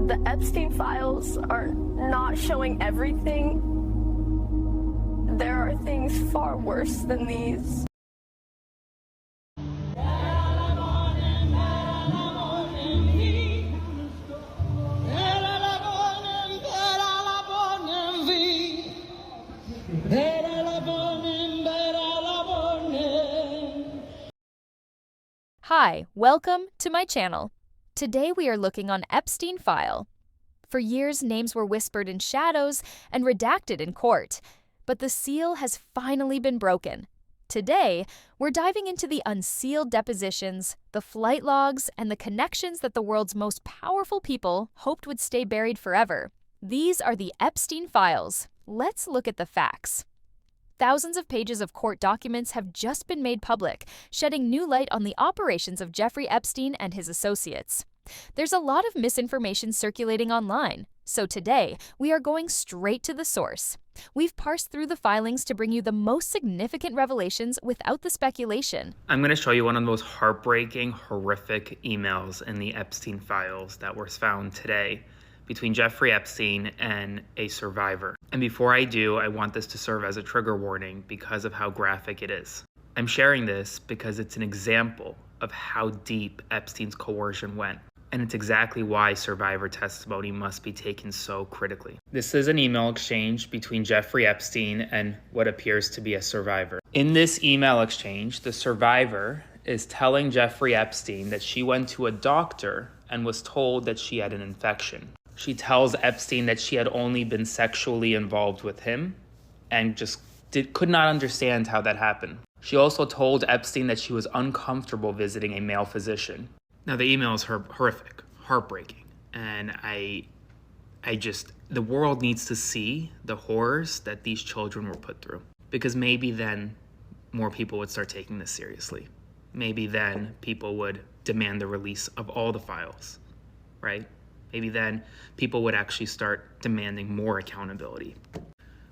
The Epstein files are not showing everything. There are things far worse than these. Hi, welcome to my channel. Today we are looking on Epstein file. For years, names were whispered in shadows and redacted in court, but the seal has finally been broken. Today, we're diving into the unsealed depositions, the flight logs, and the connections that the world's most powerful people hoped would stay buried forever. These are the Epstein files. Let's look at the facts. Thousands of pages of court documents have just been made public, shedding new light on the operations of Jeffrey Epstein and his associates. There's a lot of misinformation circulating online, so today we are going straight to the source. We've parsed through the filings to bring you the most significant revelations without the speculation. I'm going to show you one of the most heartbreaking, horrific emails in the Epstein files that was found today between Jeffrey Epstein and a survivor. And before I do, I want this to serve as a trigger warning because of how graphic it is. I'm sharing this because it's an example of how deep Epstein's coercion went. And it's exactly why survivor testimony must be taken so critically. This is an email exchange between Jeffrey Epstein and what appears to be a survivor. In this email exchange, the survivor is telling Jeffrey Epstein that she went to a doctor and was told that she had an infection. She tells Epstein that she had only been sexually involved with him and just could not understand how that happened. She also told Epstein that she was uncomfortable visiting a male physician. Now, the email is horrific, heartbreaking, and the world needs to see the horrors that these children were put through, because maybe then more people would start taking this seriously. Maybe then people would demand the release of all the files, right? Maybe then people would actually start demanding more accountability.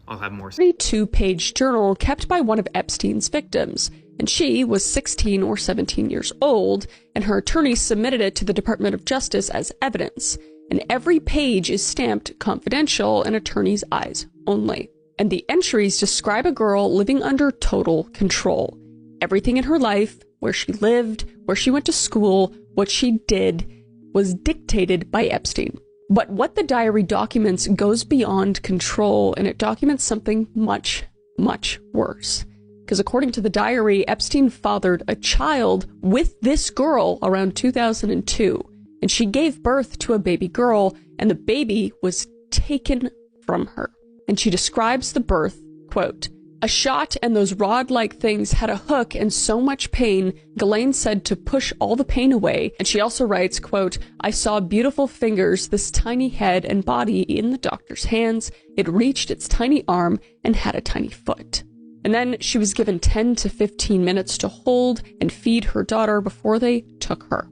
I'll have more. 32-page journal kept by one of Epstein's victims, and she was 16 or 17 years old, and her attorney submitted it to the Department of Justice as evidence. And every page is stamped confidential in attorney's eyes only. And the entries describe a girl living under total control. Everything in her life, where she lived, where she went to school, what she did, was dictated by Epstein. But what the diary documents goes beyond control, and it documents something much, much worse. Because according to the diary, Epstein fathered a child with this girl around 2002, and she gave birth to a baby girl, and the baby was taken from her. And she describes the birth, quote, "A shot and those rod-like things had a hook and so much pain, Ghislaine said to push all the pain away." And she also writes, quote, "I saw beautiful fingers, this tiny head and body in the doctor's hands. It reached its tiny arm and had a tiny foot." And then she was given 10 to 15 minutes to hold and feed her daughter before they took her.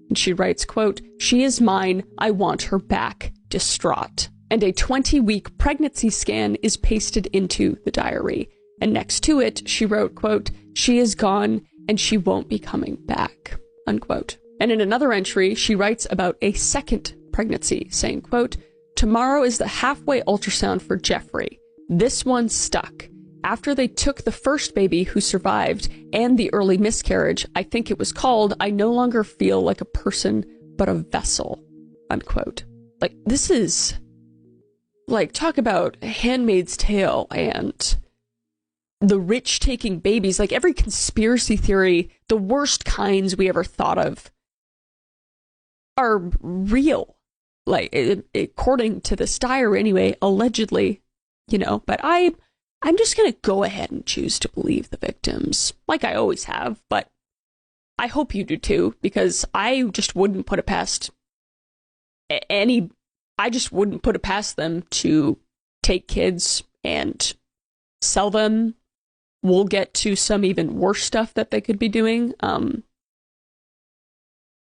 And she writes, quote, "She is mine. I want her back," distraught. And a 20-week pregnancy scan is pasted into the diary. And next to it, she wrote, quote, "She is gone and she won't be coming back," unquote. And in another entry, she writes about a second pregnancy, saying, quote, "Tomorrow is the halfway ultrasound for Jeffrey. This one stuck. After they took the first baby who survived and the early miscarriage, I think it was called, I no longer feel like a person, but a vessel," unquote. Like, this is, like, talk about Handmaid's Tale and the rich taking babies. Like, every conspiracy theory, the worst kinds we ever thought of, are real. Like, according to this diary anyway, allegedly, you know, but I'm just gonna go ahead and choose to believe the victims, like I always have, but I hope you do too, because I just wouldn't put it past them to take kids and sell them. We'll get to some even worse stuff that they could be doing.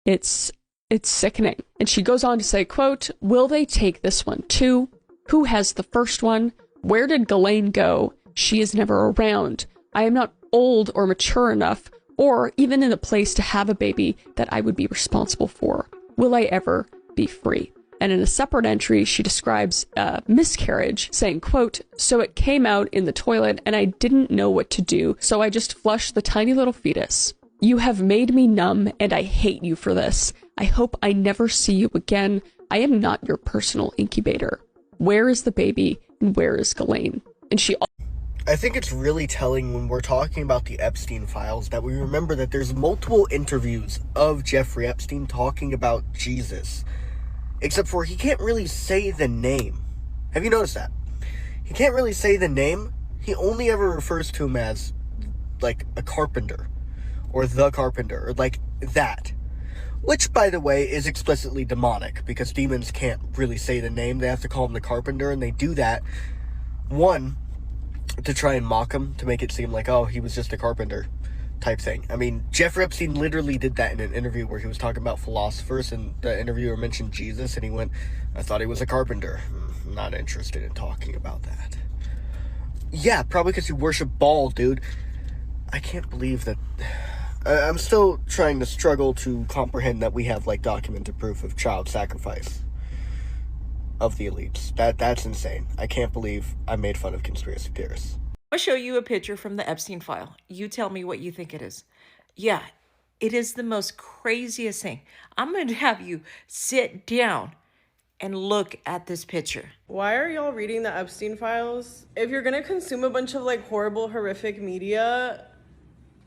It's sickening. And she goes on to say, quote, "Will they take this one too? Who has the first one? Where did Ghislaine go? She is never around. I am not old or mature enough, or even in a place to have a baby that I would be responsible for. Will I ever be free?" And in a separate entry, she describes a miscarriage, saying, quote, "So it came out in the toilet and I didn't know what to do, so I just flushed the tiny little fetus. You have made me numb and I hate you for this. I hope I never see you again. I am not your personal incubator. Where is the baby and where is Ghislaine?" And she... I think it's really telling when we're talking about the Epstein files that we remember that there's multiple interviews of Jeffrey Epstein talking about Jesus. Except for he can't really say the name. Have you noticed that? He can't really say the name. He only ever refers to him as, like, a carpenter. Or the carpenter. Or like that. Which, by the way, is explicitly demonic. Because demons can't really say the name. They have to call him the carpenter. And they do that, one, to try and mock him. To make it seem like, oh, he was just a carpenter type thing. I mean, Jeffrey Epstein literally did that in an interview where he was talking about philosophers, and the interviewer mentioned Jesus, and he went, "I thought he was a carpenter. Not interested in talking about that." Yeah, probably because you worship Baal, dude. I can't believe that. I'm still trying to struggle to comprehend that we have, like, documented proof of child sacrifice of the elites. That's insane. I can't believe I made fun of conspiracy theorists. I'll show you a picture from the Epstein file. You tell me what you think it is. Yeah, it is the most craziest thing. I'm going to have you sit down and look at this picture. Why are y'all reading the Epstein files? If you're going to consume a bunch of, like, horrible, horrific media,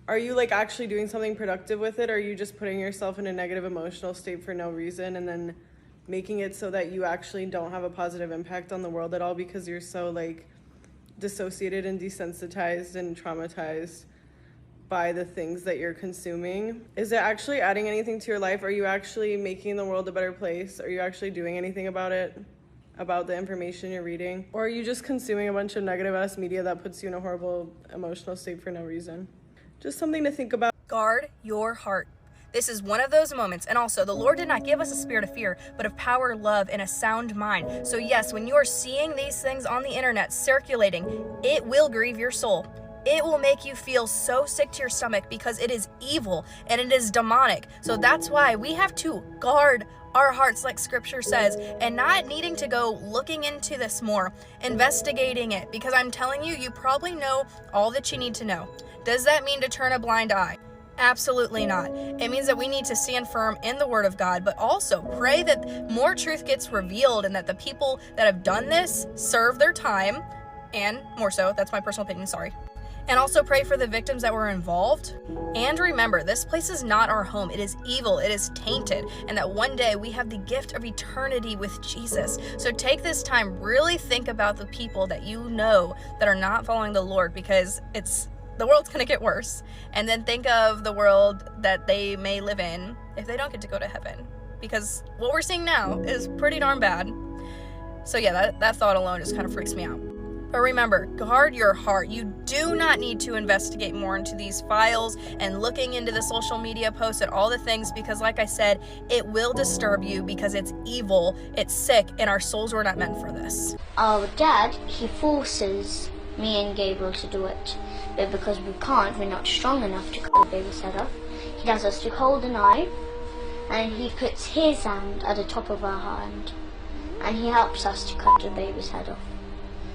are you, like, actually doing something productive with it? Or are you just putting yourself in a negative emotional state for no reason and then making it so that you actually don't have a positive impact on the world at all because you're so, like, dissociated and desensitized and traumatized by the things that you're consuming? Is it actually adding anything to your life? Are you actually making the world a better place? Are you actually doing anything about it, about the information you're reading? Or are you just consuming a bunch of negative ass media that puts you in a horrible emotional state for no reason? Just something to think about. Guard your heart. This is one of those moments. And also, the Lord did not give us a spirit of fear, but of power, love, and a sound mind. So yes, when you are seeing these things on the internet circulating, it will grieve your soul. It will make you feel so sick to your stomach because it is evil and it is demonic. So that's why we have to guard our hearts, like scripture says, and not needing to go looking into this more, investigating it, because I'm telling you, you probably know all that you need to know. Does that mean to turn a blind eye? Absolutely not. It means that we need to stand firm in the Word of God, but also pray that more truth gets revealed and that the people that have done this serve their time, and more so, that's my personal opinion, sorry. And also pray for the victims that were involved. And remember, this place is not our home. It is evil, it is tainted, and that one day we have the gift of eternity with Jesus. So take this time, really think about the people that you know that are not following the Lord, because the world's gonna get worse. And then think of the world that they may live in if they don't get to go to heaven. Because what we're seeing now is pretty darn bad. So yeah, that thought alone just kind of freaks me out. But remember, guard your heart. You do not need to investigate more into these files and looking into the social media posts and all the things, because like I said, it will disturb you because it's evil, it's sick, and our souls were not meant for this. Our dad, he forces me and Gabriel to do it. But because we can't, we're not strong enough to cut the baby's head off. He does us to hold a knife, and he puts his hand at the top of our hand, and he helps us to cut the baby's head off.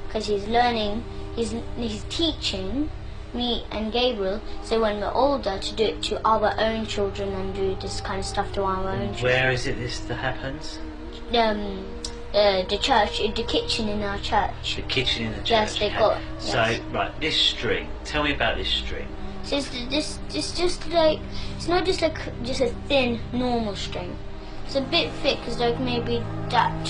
Because he's learning, he's teaching me and Gabriel, so when we're older, to do it to our own children and do this kind of stuff to our own children. Where is it this that happens? The church, the kitchen in our church. The kitchen in the church. Yes, they got. So, yes. Right, this string. Tell me about this string. So it's just like, it's not just like just a thin normal string. It's a bit thick. It's like maybe that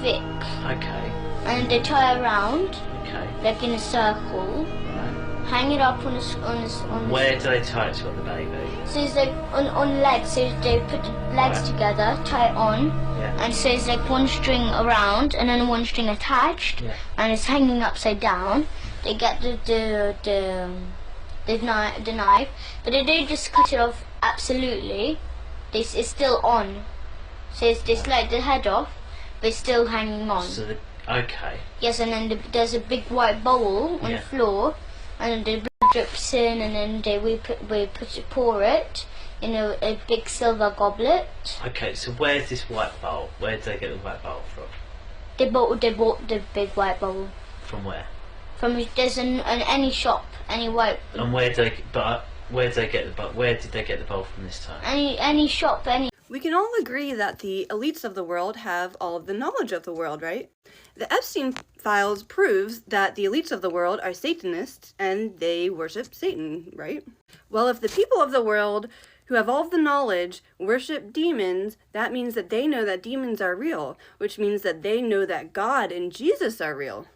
thick. Okay. And they tie around. Okay. Like in a circle. Right. Hang it up on Where do they tie it to on the baby? So it's like on legs. So they put the legs together, tie it on. Yeah. And so it's like one string around and then one string attached, and it's hanging upside down. They get the knife, but they don't just cut it off absolutely. It's still on. So it's just like the head off, but it's still hanging on. So okay. Yes, and then there's a big white bowl on the floor, and the blood drips in, and then we pour it in a big silver goblet. Okay, so where's this white bowl? Where did they get the white bowl from? They bought the big white bowl. From where? There's any shop, any white. And where did they get the bowl from this time? Any shop, any. We can all agree that the elites of the world have all of the knowledge of the world, right? The Epstein files proves that the elites of the world are Satanists and they worship Satan, right? Well, if the people of the world who have all of the knowledge worship demons, that means that they know that demons are real, which means that they know that God and Jesus are real.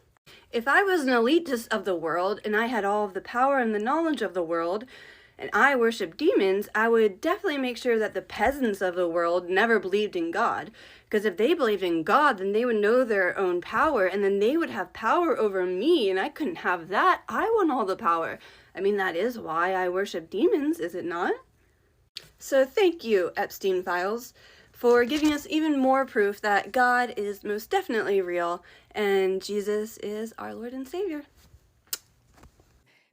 If I was an elitist of the world and I had all of the power and the knowledge of the world, and I worship demons, I would definitely make sure that the peasants of the world never believed in God. Because if they believed in God, then they would know their own power, and then they would have power over me, and I couldn't have that. I want all the power. I mean, that is why I worship demons, is it not? So thank you, Epstein Files, for giving us even more proof that God is most definitely real, and Jesus is our Lord and Savior.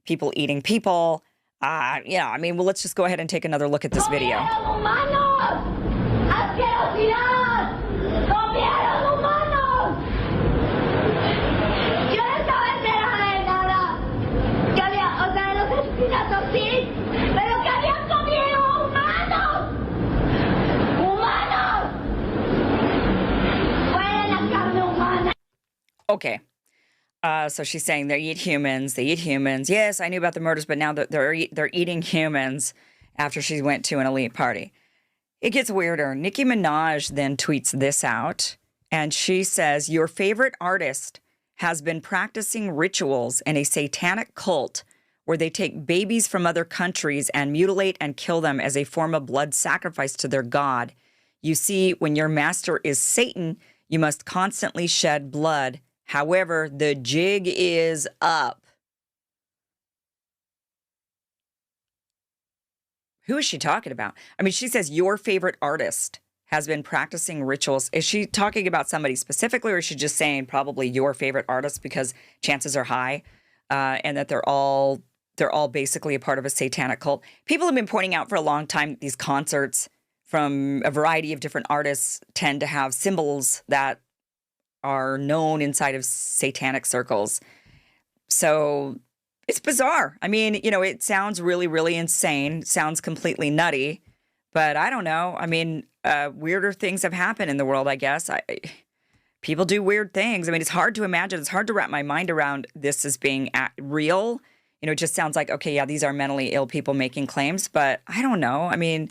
People eating people. Yeah, I mean, well, let's just go ahead and take another look at this video. Okay. So she's saying they eat humans. Yes, I knew about the murders, but now they're eating humans after she went to an elite party. It gets weirder. Nicki Minaj then tweets this out, and she says, your favorite artist has been practicing rituals in a satanic cult where they take babies from other countries and mutilate and kill them as a form of blood sacrifice to their god. You see, when your master is Satan, you must constantly shed blood. However, the jig is up. Who is she talking about? I mean, she says your favorite artist has been practicing rituals. Is she talking about somebody specifically, or is she just saying probably your favorite artist because chances are high, and that they're all basically a part of a satanic cult? People have been pointing out for a long time that these concerts from a variety of different artists tend to have symbols that are known inside of satanic circles. So it's bizarre. I mean, you know, it sounds really, really insane. Sounds completely nutty, but I don't know. I mean, weirder things have happened in the world, I guess. People do weird things. I mean, it's hard to imagine. It's hard to wrap my mind around this as being real. You know, it just sounds like, okay, yeah, these are mentally ill people making claims, but I don't know. I mean,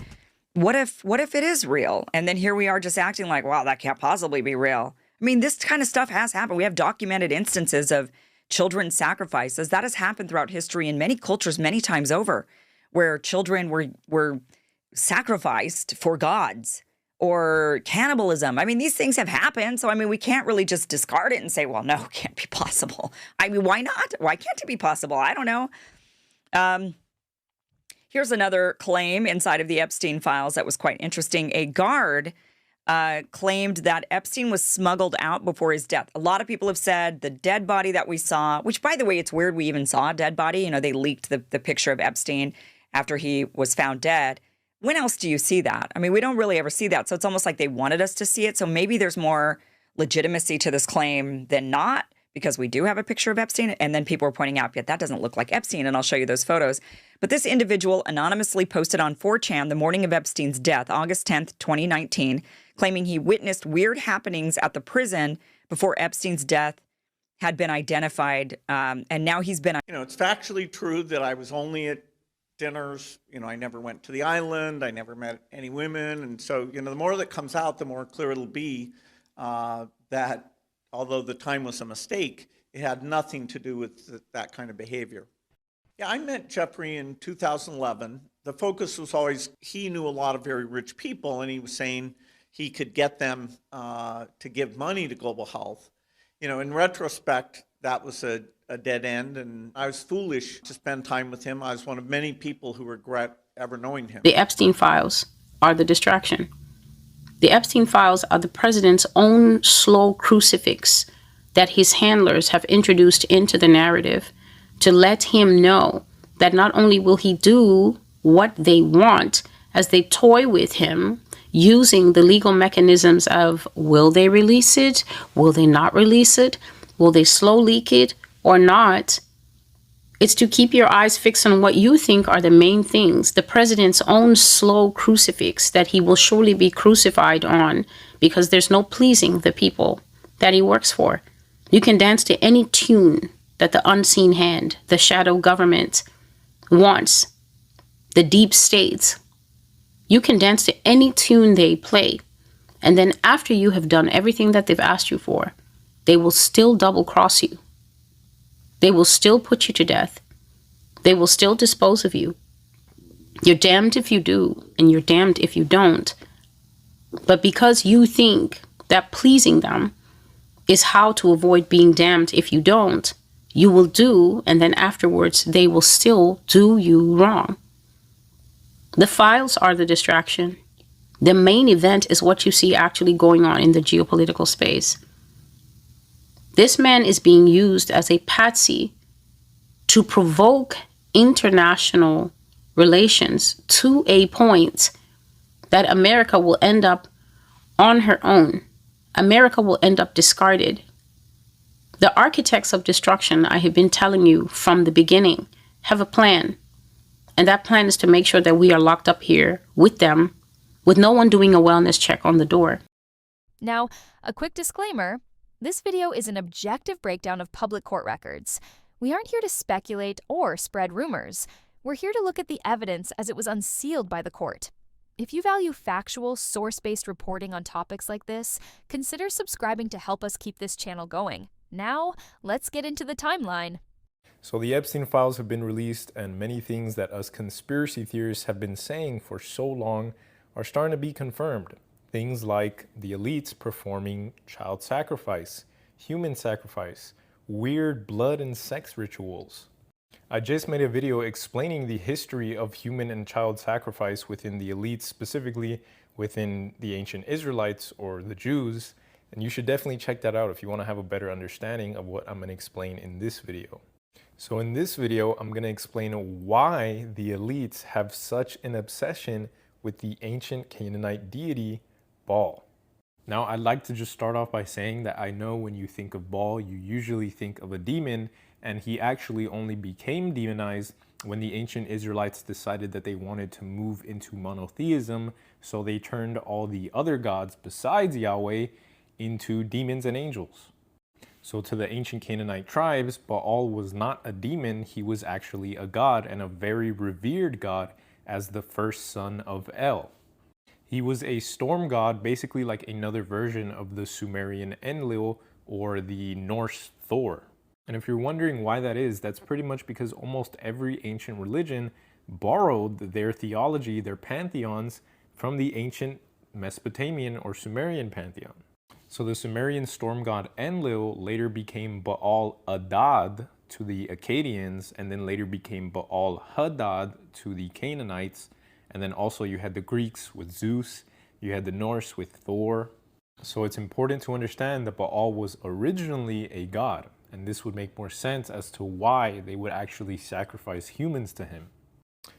what if it is real? And then here we are just acting like, wow, that can't possibly be real. I mean, this kind of stuff has happened. We have documented instances of children sacrifices. That has happened throughout history in many cultures many times over, where children were sacrificed for gods, or cannibalism. I mean, these things have happened. So, I mean, we can't really just discard it and say, well, no, it can't be possible. I mean, why not? Why can't it be possible? I don't know. Here's another claim inside of the Epstein files that was quite interesting. A guard claimed that Epstein was smuggled out before his death. A lot of people have said the dead body that we saw, which, by the way, it's weird we even saw a dead body. You know, they leaked the picture of Epstein after he was found dead. When else do you see that? I mean, we don't really ever see that. So it's almost like they wanted us to see it. So maybe there's more legitimacy to this claim than not, because we do have a picture of Epstein. And then people were pointing out, yet that doesn't look like Epstein. And I'll show you those photos. But this individual anonymously posted on 4chan the morning of Epstein's death, August 10th, 2019, claiming he witnessed weird happenings at the prison before Epstein's death had been identified. And now he's been... You know, it's factually true that I was only at dinners. You know, I never went to the island. I never met any women. And so, you know, the more that comes out, the more clear it'll be that although the time was a mistake, it had nothing to do with that kind of behavior. Yeah, I met Jeffrey in 2011. The focus was always, he knew a lot of very rich people, and he was saying he could get them to give money to global health. You know, in retrospect, that was a dead end, and I was foolish to spend time with him. I was one of many people who regret ever knowing him. The Epstein files are the distraction. The Epstein files are the president's own slow crucifix that his handlers have introduced into the narrative to let him know that not only will he do what they want as they toy with him using the legal mechanisms of will they release it? Will they not release it? Will they slow leak it or not? It's to keep your eyes fixed on what you think are the main things, the president's own slow crucifix that he will surely be crucified on, because there's no pleasing the people that he works for. You can dance to any tune that the unseen hand, the shadow government wants, the deep states. You can dance to any tune they play. And then after you have done everything that they've asked you for, they will still double cross you. They will still put you to death. They will still dispose of you. You're damned if you do, and you're damned if you don't. But because you think that pleasing them is how to avoid being damned if you don't, you will do, and then afterwards they will still do you wrong. The files are the distraction. The main event is what you see actually going on in the geopolitical space. This man is being used as a patsy to provoke international relations to a point that America will end up on her own. America will end up discarded. The architects of destruction, I have been telling you from the beginning, have a plan. And that plan is to make sure that we are locked up here with them, with no one doing a wellness check on the door. Now, a quick disclaimer. This video is an objective breakdown of public court records. We aren't here to speculate or spread rumors. We're here to look at the evidence as it was unsealed by the court. If you value factual, source-based reporting on topics like this, consider subscribing to help us keep this channel going. Now, let's get into the timeline. So the Epstein files have been released, and many things that us conspiracy theorists have been saying for so long are starting to be confirmed. Things like the elites performing child sacrifice, human sacrifice, weird blood and sex rituals. I just made a video explaining the history of human and child sacrifice within the elites, specifically within the ancient Israelites or the Jews, and you should definitely check that out if you want to have a better understanding of what I'm going to explain in this video. So in this video, I'm going to explain why the elites have such an obsession with the ancient Canaanite deity Baal. Now, I'd like to just start off by saying that I know when you think of Baal, you usually think of a demon, and he actually only became demonized when the ancient Israelites decided that they wanted to move into monotheism, so they turned all the other gods besides Yahweh into demons and angels. So to the ancient Canaanite tribes, Baal was not a demon, he was actually a god, and a very revered god as the first son of El. He was a storm god, basically like another version of the Sumerian Enlil or the Norse Thor. And if you're wondering why that is, that's pretty much because almost every ancient religion borrowed their theology, their pantheons, from the ancient Mesopotamian or Sumerian pantheon. So the Sumerian storm god Enlil later became Baal Adad to the Akkadians, and then later became Baal Hadad to the Canaanites. And then also you had the Greeks with Zeus, you had the Norse with Thor. So it's important to understand that Baal was originally a god, and this would make more sense as to why they would actually sacrifice humans to him.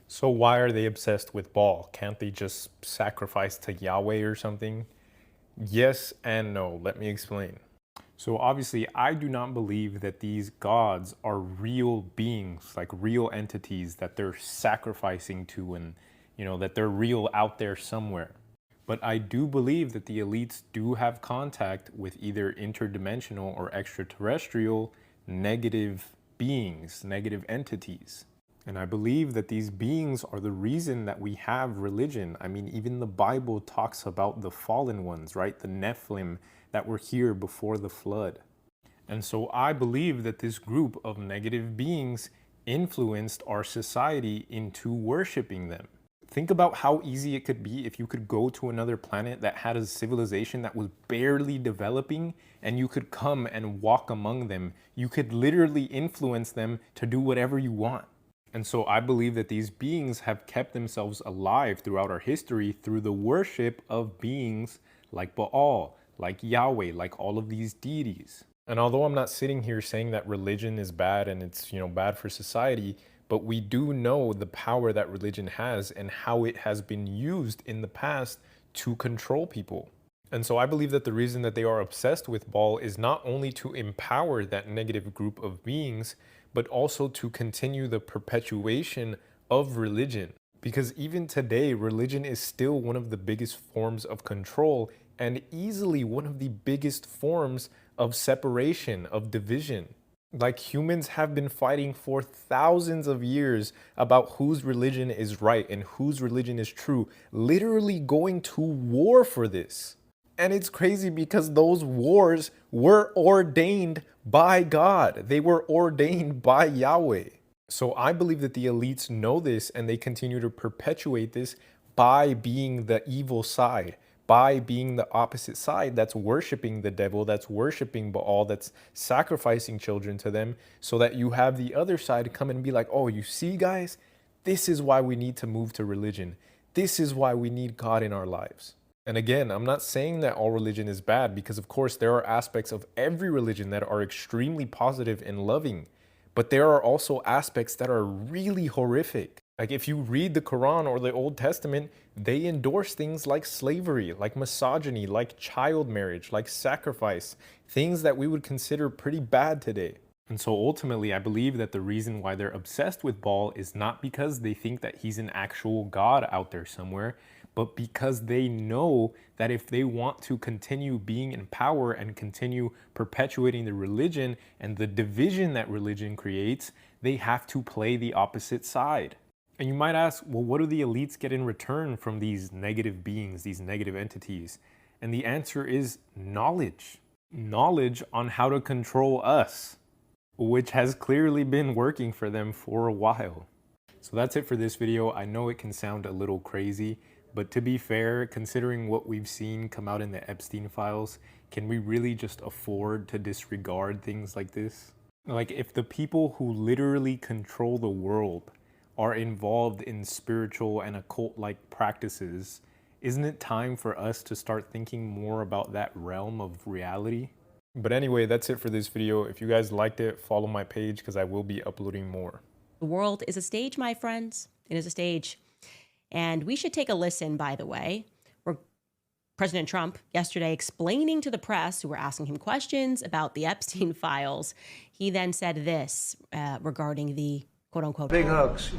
So why are they obsessed with Baal? Can't they just sacrifice to Yahweh or something? Yes and no. Let me explain. So obviously, I do not believe that these gods are real beings, like real entities that they're sacrificing to, and that they're real out there somewhere. But I do believe that the elites do have contact with either interdimensional or extraterrestrial negative beings, negative entities. And I believe that these beings are the reason that we have religion. I mean, even the Bible talks about the fallen ones, right? The Nephilim that were here before the flood. And so I believe that this group of negative beings influenced our society into worshiping them. Think about how easy it could be if you could go to another planet that had a civilization that was barely developing, and you could come and walk among them. You could literally influence them to do whatever you want. And so I believe that these beings have kept themselves alive throughout our history through the worship of beings like Baal, like Yahweh, like all of these deities. And although I'm not sitting here saying that religion is bad and it's, bad for society, but we do know the power that religion has and how it has been used in the past to control people. And so I believe that the reason that they are obsessed with Baal is not only to empower that negative group of beings, but also to continue the perpetuation of religion. Because even today, religion is still one of the biggest forms of control and easily one of the biggest forms of separation, of division. Like, humans have been fighting for thousands of years about whose religion is right and whose religion is true, literally going to war for this. And it's crazy because those wars were ordained by God. They were ordained by Yahweh. So I believe that the elites know this and they continue to perpetuate this by being the evil side, by being the opposite side that's worshiping the devil, that's worshiping Baal, that's sacrificing children to them, so that you have the other side come and be like, oh, you see, guys, this is why we need to move to religion. This is why we need God in our lives. And again, I'm not saying that all religion is bad, because of course there are aspects of every religion that are extremely positive and loving, but there are also aspects that are really horrific. Like, if you read the Quran or the Old Testament, they endorse things like slavery, like misogyny, like child marriage, like sacrifice, things that we would consider pretty bad today. And so ultimately, I believe that the reason why they're obsessed with Baal is not because they think that he's an actual god out there somewhere, but because they know that if they want to continue being in power and continue perpetuating the religion and the division that religion creates, they have to play the opposite side. And you might ask, well, what do the elites get in return from these negative beings, these negative entities? And the answer is knowledge. Knowledge on how to control us, which has clearly been working for them for a while. So that's it for this video. I know it can sound a little crazy, but to be fair, considering what we've seen come out in the Epstein files, can we really just afford to disregard things like this? Like, if the people who literally control the world are involved in spiritual and occult-like practices, isn't it time for us to start thinking more about that realm of reality? But anyway, that's it for this video. If you guys liked it, follow my page because I will be uploading more. The world is a stage, my friends. It is a stage. And we should take a listen, by the way, where President Trump yesterday explaining to the press who were asking him questions about the Epstein files, he then said this regarding the quote-unquote big hoax.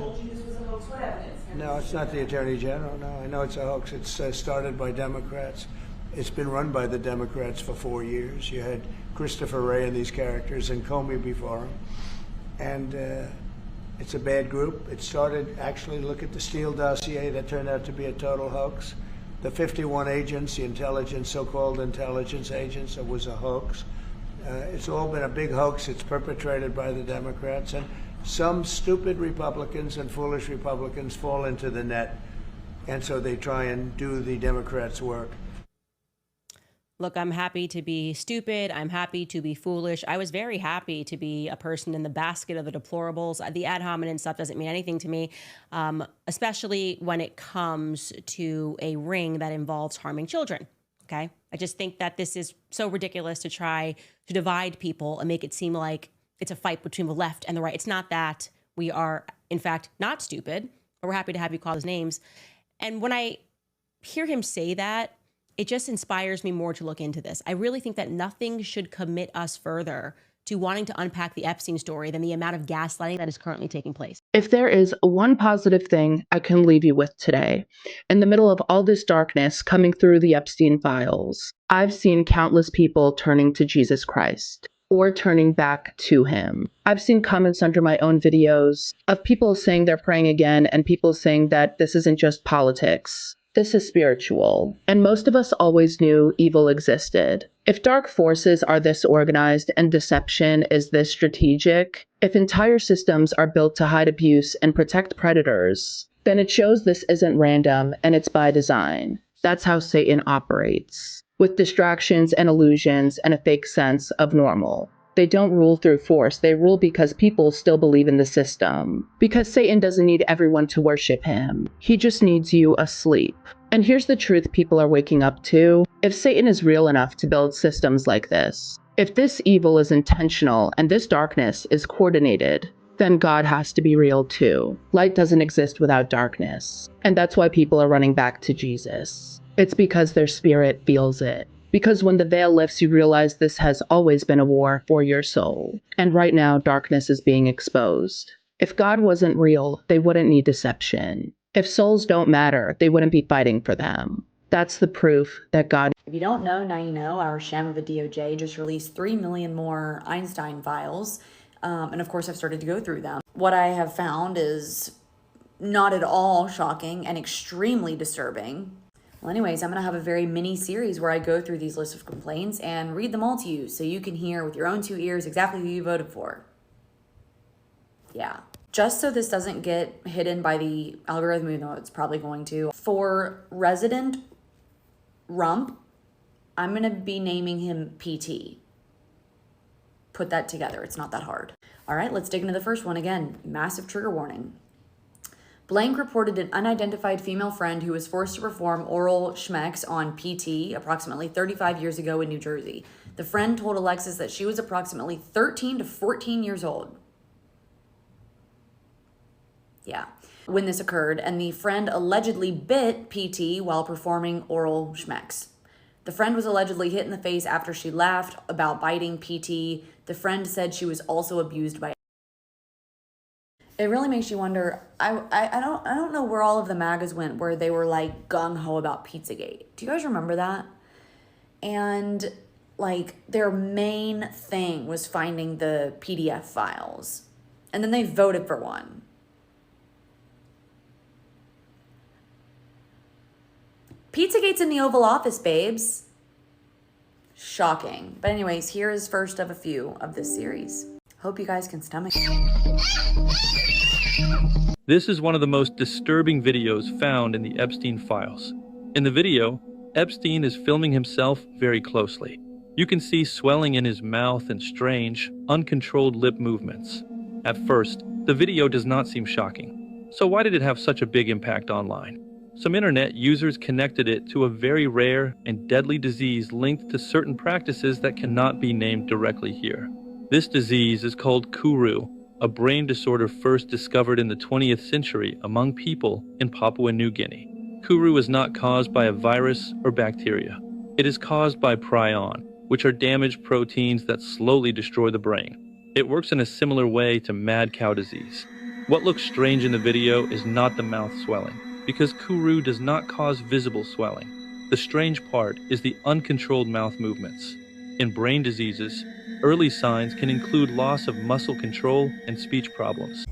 No, it's not the Attorney General. No, I know it's a hoax. It's started by Democrats. It's been run by the Democrats for 4 years. You had Christopher Wray and these characters and Comey before him. And it's a bad group. It started, actually, look at the Steele dossier that turned out to be a total hoax. The 51 agents, the intelligence, so-called intelligence agents, it was a hoax. It's all been a big hoax. It's perpetrated by the Democrats. And some stupid Republicans and foolish Republicans fall into the net. And so they try and do the Democrats' work. Look, I'm happy to be stupid. I'm happy to be foolish. I was very happy to be a person in the basket of the deplorables. The ad hominem stuff doesn't mean anything to me, especially when it comes to a ring that involves harming children. Okay? I just think that this is so ridiculous to try to divide people and make it seem like it's a fight between the left and the right. It's not that. We are, in fact, not stupid, but we're happy to have you call those names. And when I hear him say that, it just inspires me more to look into this. I really think that nothing should commit us further to wanting to unpack the Epstein story than the amount of gaslighting that is currently taking place. If there is one positive thing I can leave you with today, in the middle of all this darkness coming through the Epstein files, I've seen countless people turning to Jesus Christ or turning back to him. I've seen comments under my own videos of people saying they're praying again and people saying that this isn't just politics. This is spiritual, and most of us always knew evil existed. If dark forces are this organized and deception is this strategic, if entire systems are built to hide abuse and protect predators, then it shows this isn't random and it's by design. That's how Satan operates, with distractions and illusions and a fake sense of normal. They don't rule through force, they rule because people still believe in the system. Because Satan doesn't need everyone to worship him. He just needs you asleep. And here's the truth people are waking up to. If Satan is real enough to build systems like this, if this evil is intentional and this darkness is coordinated, then God has to be real too. Light doesn't exist without darkness. And that's why people are running back to Jesus. It's because their spirit feels it. Because when the veil lifts, you realize this has always been a war for your soul. And right now, darkness is being exposed. If God wasn't real, they wouldn't need deception. If souls don't matter, they wouldn't be fighting for them. That's the proof that God. If you don't know, now you know. Our sham of a DOJ just released 3 million more Einstein files. And of course, I've started to go through them. What I have found is not at all shocking and extremely disturbing. Well, anyways, I'm going to have a very mini series where I go through these lists of complaints and read them all to you so you can hear with your own 2 ears exactly who you voted for. Yeah. Just so this doesn't get hidden by the algorithm, even though it's probably going to. For Resident Rump, I'm going to be naming him PT. Put that together. It's not that hard. All right, let's dig into the first one again. Massive trigger warning. Blank reported an unidentified female friend who was forced to perform oral schmecks on PT approximately 35 years ago in New Jersey. The friend told Alexis that she was approximately 13 to 14 years old. Yeah, when this occurred, and the friend allegedly bit PT while performing oral schmecks. The friend was allegedly hit in the face after she laughed about biting PT. The friend said she was also abused by. It really makes you wonder. I don't know where all of the MAGAs went, where they were like gung ho about Pizzagate. Do you guys remember that? And like their main thing was finding the PDF files, and then they voted for one. Pizzagate's in the Oval Office, babes. Shocking. But anyways, here is first of a few of this series. Hope you guys can stomach it. This is one of the most disturbing videos found in the Epstein files. In the video, Epstein is filming himself very closely. You can see swelling in his mouth and strange, uncontrolled lip movements. At first, the video does not seem shocking. So why did it have such a big impact online? Some internet users connected it to a very rare and deadly disease linked to certain practices that cannot be named directly here. This disease is called Kuru, a brain disorder first discovered in the 20th century among people in Papua New Guinea. Kuru is not caused by a virus or bacteria. It is caused by prion, which are damaged proteins that slowly destroy the brain. It works in a similar way to mad cow disease. What looks strange in the video is not the mouth swelling, because Kuru does not cause visible swelling. The strange part is the uncontrolled mouth movements. In brain diseases, early signs can include loss of muscle control and speech problems.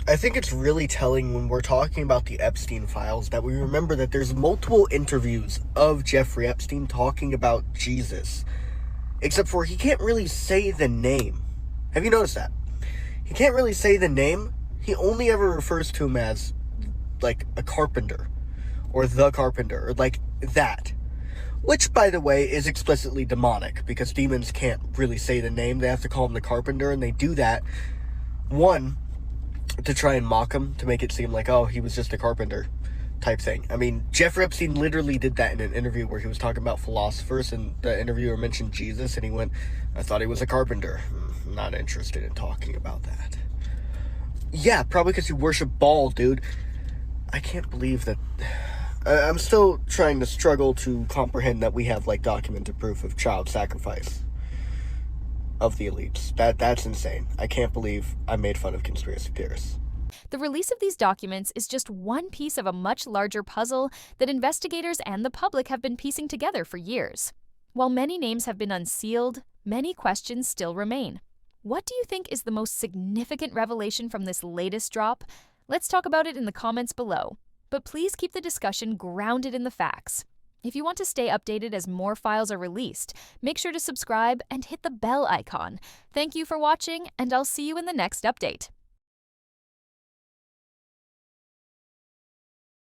I think it's really telling when we're talking about the Epstein files that we remember that there's multiple interviews of Jeffrey Epstein talking about Jesus. Except for he can't really say the name. Have you noticed that? He can't really say the name. He only ever refers to him as like a carpenter or the carpenter or like that, which by the way is explicitly demonic because demons can't really say the name. They have to call him the carpenter, and they do that one to try and mock him, to make it seem like, oh, he was just a carpenter type thing. I mean, Jeffrey Epstein literally did that in an interview where he was talking about philosophers, and the interviewer mentioned Jesus, and he went, I thought he was a carpenter. Not interested in talking about that. Yeah, probably because you worship Baal, dude. I can't believe that. I'm still trying to struggle to comprehend that we have like documented proof of child sacrifice of the elites. That's insane. I can't believe I made fun of conspiracy theorists. The release of these documents is just one piece of a much larger puzzle that investigators and the public have been piecing together for years. While many names have been unsealed, many questions still remain. What do you think is the most significant revelation from this latest drop? Let's talk about it in the comments below. But please keep the discussion grounded in the facts. If you want to stay updated as more files are released, make sure to subscribe and hit the bell icon. Thank you for watching, and I'll see you in the next update.